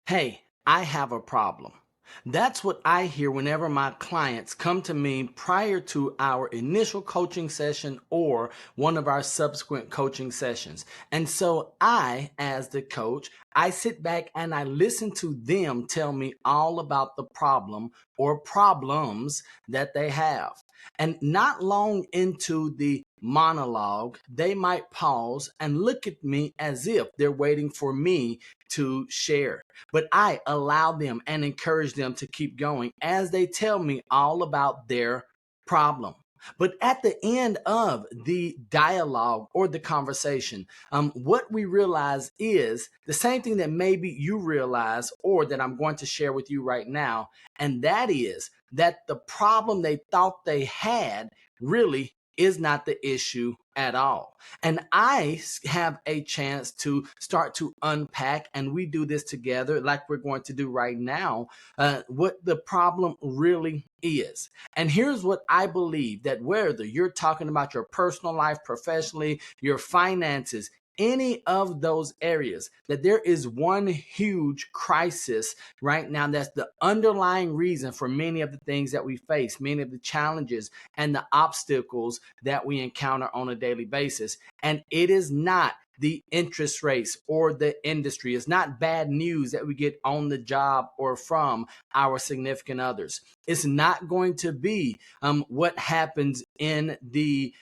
Hey, I have a problem. That's what I hear whenever my clients come to me prior to our initial coaching session or one of our subsequent coaching sessions. And so I, as the coach, I sit back and I listen to them tell me all about the problem or problems that they have. And not long into the monologue, they might pause and look at me as if they're waiting for me to share. But I allow them and encourage them to keep going as they tell me all about their problem. But at the end of the dialogue or the conversation, what we realize is the same thing that maybe you realize or that I'm going to share with you right now. And that is that the problem they thought they had really is not the issue at all. And I have a chance to start to unpack, and we do this together like we're going to do right now, what the problem really is. And here's what I believe, that whether you're talking about your personal life, professionally, your finances, any of those areas, that there is one huge crisis right now that's the underlying reason for many of the things that we face, many of the challenges and the obstacles that we encounter on a daily basis. And it is not the interest rates or the industry. It's not bad news that we get on the job or from our significant others. It's not going to be what happens in the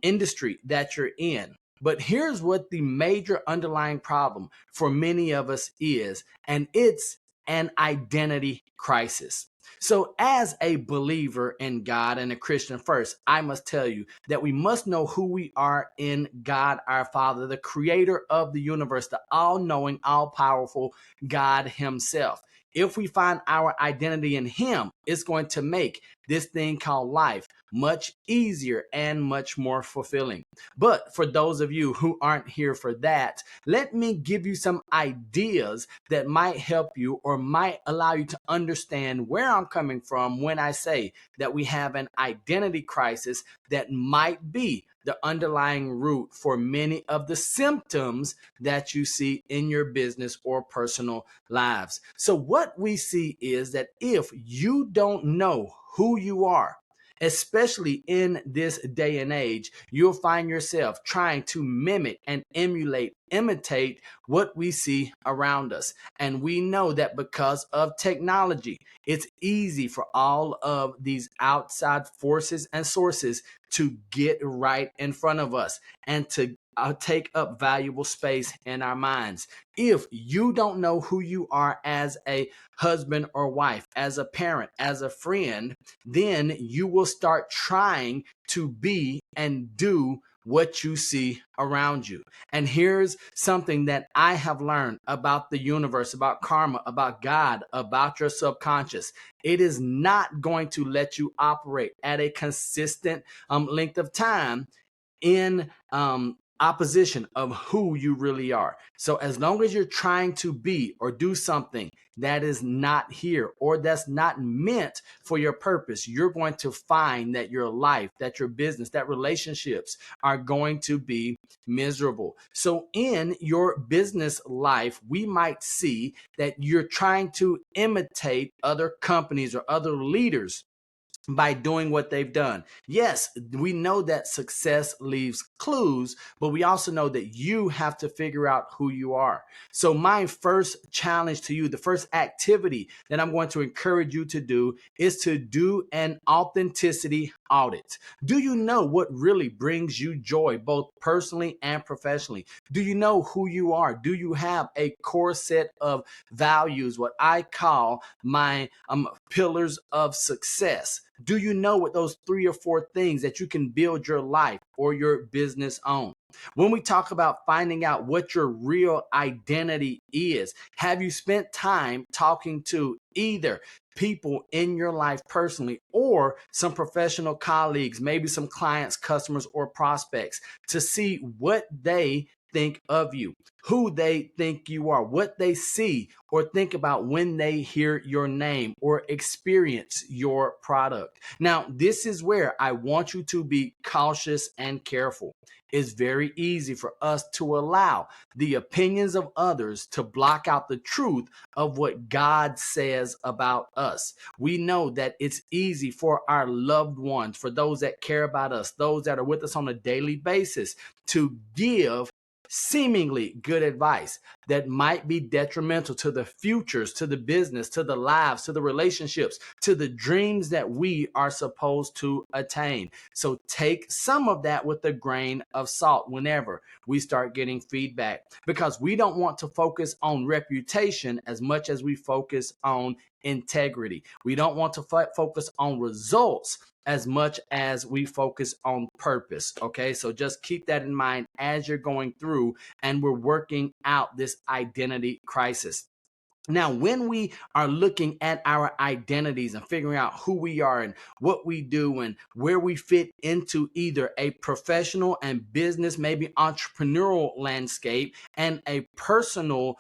industry that you're in. But here's what the major underlying problem for many of us is, and it's an identity crisis. So, as a believer in God and a Christian first, I must tell you that we must know who we are in God our Father, the creator of the universe, the all knowing, all powerful God Himself. If we find our identity in Him, it's going to make this thing called life much easier and much more fulfilling. But for those of you who aren't here for that, let me give you some ideas that might help you or might allow you to understand where I'm coming from when I say that we have an identity crisis that might be the underlying root for many of the symptoms that you see in your business or personal lives. So, what we see is that if you don't know who you are, especially in this day and age, you'll find yourself trying to mimic and imitate what we see around us. And we know that because of technology, it's easy for all of these outside forces and sources to get right in front of us and to take up valuable space in our minds. If you don't know who you are as a husband or wife, as a parent, as a friend, then you will start trying to be and do what you see around you. And here's something that I have learned about the universe, about karma, about God, about your subconscious. It is not going to let you operate at a consistent length of time in opposition of who you really are. So as long as you're trying to be or do something that is not here or that's not meant for your purpose, you're going to find that your life, that your business, that relationships are going to be miserable. So in your business life, we might see that you're trying to imitate other companies or other leaders by doing what they've done. Yes, we know that success leaves clues, but we also know that you have to figure out who you are. So my first challenge to you, the first activity that I'm going to encourage you to do is to do an authenticity audit. Do you know what really brings you joy, both personally and professionally? Do you know who you are? Do you have a core set of values, what I call my pillars of success? Do you know what those 3 or 4 things that you can build your life or your business on? When we talk about finding out what your real identity is, have you spent time talking to either people in your life personally or some professional colleagues, maybe some clients, customers, or prospects to see what they think of you, who they think you are, what they see or think about when they hear your name or experience your product. Now, this is where I want you to be cautious and careful. It's very easy for us to allow the opinions of others to block out the truth of what God says about us. We know that it's easy for our loved ones, for those that care about us, those that are with us on a daily basis, to give seemingly good advice that might be detrimental to the futures, to the business, to the lives, to the relationships, to the dreams that we are supposed to attain. So take some of that with a grain of salt whenever we start getting feedback, because we don't want to focus on reputation as much as we focus on integrity. We don't want to focus on results as much as we focus on purpose. Okay, so just keep that in mind as you're going through and we're working out this identity crisis. Now, when we are looking at our identities and figuring out who we are and what we do and where we fit into either a professional and business, maybe entrepreneurial landscape and a personal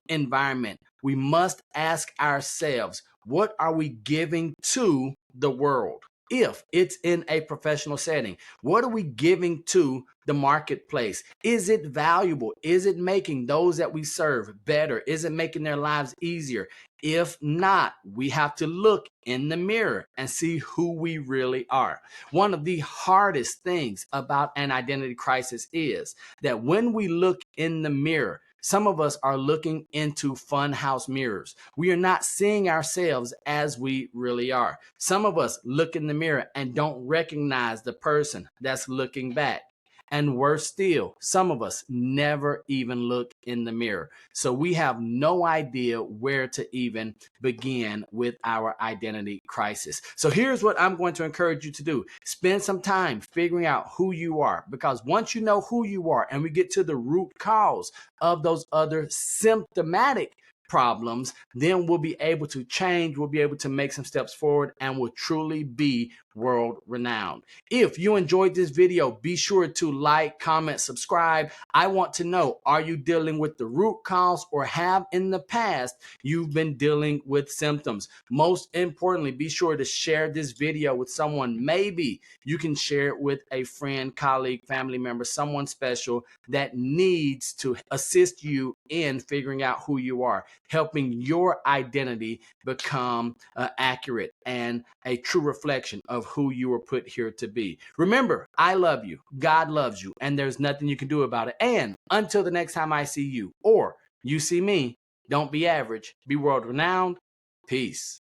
environment, we must ask ourselves, what are we giving to the world? If it's in a professional setting, what are we giving to the marketplace? Is it valuable? Is it making those that we serve better? Is it making their lives easier? If not, we have to look in the mirror and see who we really are. One of the hardest things about an identity crisis is that when we look in the mirror, some of us are looking into funhouse mirrors. We are not seeing ourselves as we really are. Some of us look in the mirror and don't recognize the person that's looking back. And worse still, some of us never even look in the mirror. So we have no idea where to even begin with our identity crisis. So here's what I'm going to encourage you to do. Spend some time figuring out who you are, because once you know who you are and we get to the root cause of those other symptomatic problems, then we'll be able to change, we'll be able to make some steps forward, and will truly be world renowned. If you enjoyed this video, be sure to like, comment, subscribe. I want to know, are you dealing with the root cause, or have in the past you've been dealing with symptoms? Most importantly, be sure to share this video with someone. Maybe you can share it with a friend, colleague, family member, someone special that needs to assist you in figuring out who you are, helping your identity become accurate and a true reflection of who you were put here to be. Remember, I love you, God loves you, and there's nothing you can do about it. And until the next time I see you or you see me, don't be average, be world renowned. Peace.